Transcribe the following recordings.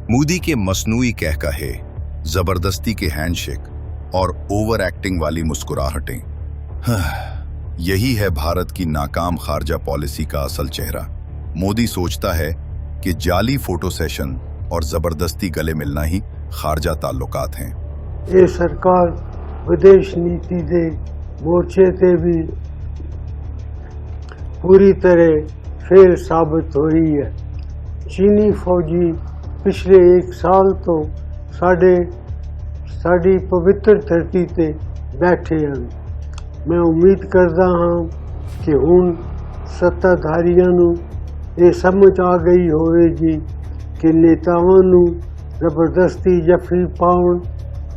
मोदी के मसनूई कहकहे, जबरदस्ती के हैंडशेक और ओवर एक्टिंग वाली मुस्कुराहटें, यही है भारत की नाकाम खारजा पॉलिसी का असल चेहरा। मोदी सोचता है कि जाली फोटो सेशन और जबरदस्ती गले मिलना ही खारजा ताल्लुकात हैं। ये सरकार विदेश नीति दे मोर्चे ते भी पूरी तरह फेल साबित हो रही है। चीनी फौजी पिछले एक साल तो साड़ी पवित्र धरती ते बैठे हैं। मैं उम्मीद करता हाँ कि हुण सत्ताधारियों नूं ये समझ आ गई होवेगी कि नेतावां नूं जबरदस्ती जफी पाउण,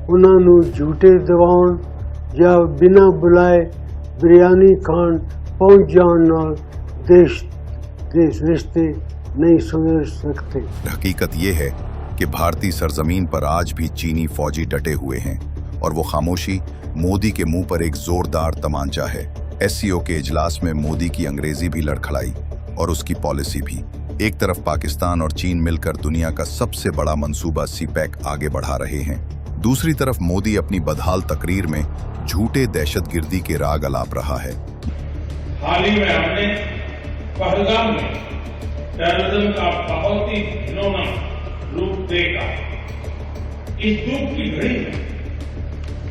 उन्हां नूं झूठे दवाउण या बिना बुलाए बिरयानी खाण पहुंच जाण नाल देश के रिश्ते नहीं सुधर सकते। हकीकत ये है कि भारतीय सरजमीन पर आज भी चीनी फौजी डटे हुए हैं और वो खामोशी मोदी के मुंह पर एक जोरदार तमांचा है। एससीओ के इजलास में मोदी की अंग्रेजी भी लड़खड़ाई और उसकी पॉलिसी भी। एक तरफ पाकिस्तान और चीन मिलकर दुनिया का सबसे बड़ा मंसूबा सीपैक आगे बढ़ा रहे हैं, दूसरी तरफ मोदी अपनी बदहाल तकरीर में झूठे दहशतगर्दी के राग अलाप रहा है। हाल ही में हमने पहलगाम में टेररिज्म का बहुत ही घिनौना रूप देखा। इस दुख की घड़ी में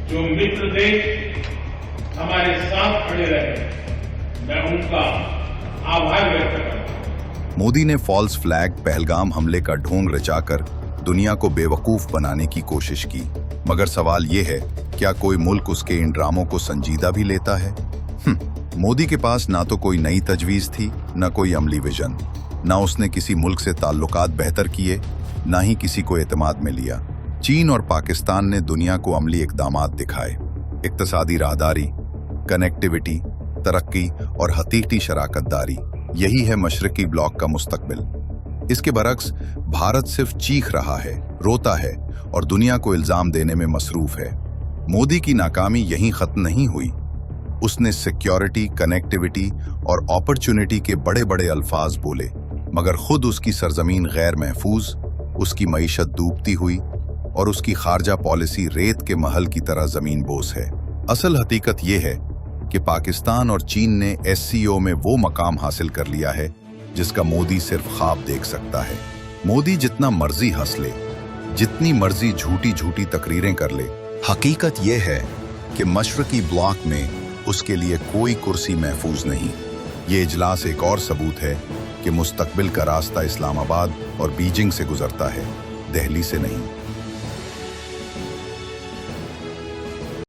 जो मित्र देश हमारे साथ खड़े रहे, मैं उनका आभार व्यक्त करता हूं। मोदी ने फॉल्स फ्लैग पहलगाम हमले का ढोंग रचाकर दुनिया को बेवकूफ बनाने की कोशिश की, मगर सवाल ये है, क्या कोई मुल्क उसके इन ड्रामों को संजीदा भी लेता है? मोदी के पास ना तो कोई नई तजवीज थी, ना कोई अमली विजन, ना उसने किसी मुल्क से ताल्लुकात बेहतर किए, ना ही किसी को एतमाद में लिया। चीन और पाकिस्तान ने दुनिया को अमली इक़दामात दिखाए, इक्तसादी राहदारी, कनेक्टिविटी, तरक्की और हकीकी शराकतदारी। यही है मशरकी ब्लॉक का मुस्तकबिल। इसके बरक्स भारत सिर्फ चीख रहा है, रोता है और दुनिया को इल्जाम देने में मसरूफ है। मोदी की नाकामी यहीं खत्म नहीं हुई। उसने सिक्योरिटी, कनेक्टिविटी और अपॉर्चुनिटी के बड़े बड़े अल्फाज बोले, मगर खुद उसकी सरजमीन गैर महफूज, उसकी मईशत डूबती हुई और उसकी खारजा पॉलिसी रेत के महल की तरह जमीन बोस है। असल हकीकत यह है कि पाकिस्तान और चीन ने एससीओ में वो मकाम हासिल कर लिया है जिसका मोदी सिर्फ ख्वाब देख सकता है। मोदी जितना मर्जी हंस ले, जितनी मर्जी झूठी झूठी तकरीरें कर ले, हकीकत यह है कि मशरकी ब्लॉक में उसके लिए कोई कुर्सी महफूज नहीं। ये इजलास एक और सबूत है कि मुस्तकबिल का रास्ता इस्लामाबाद और बीजिंग से गुजरता है, दिल्ली से नहीं।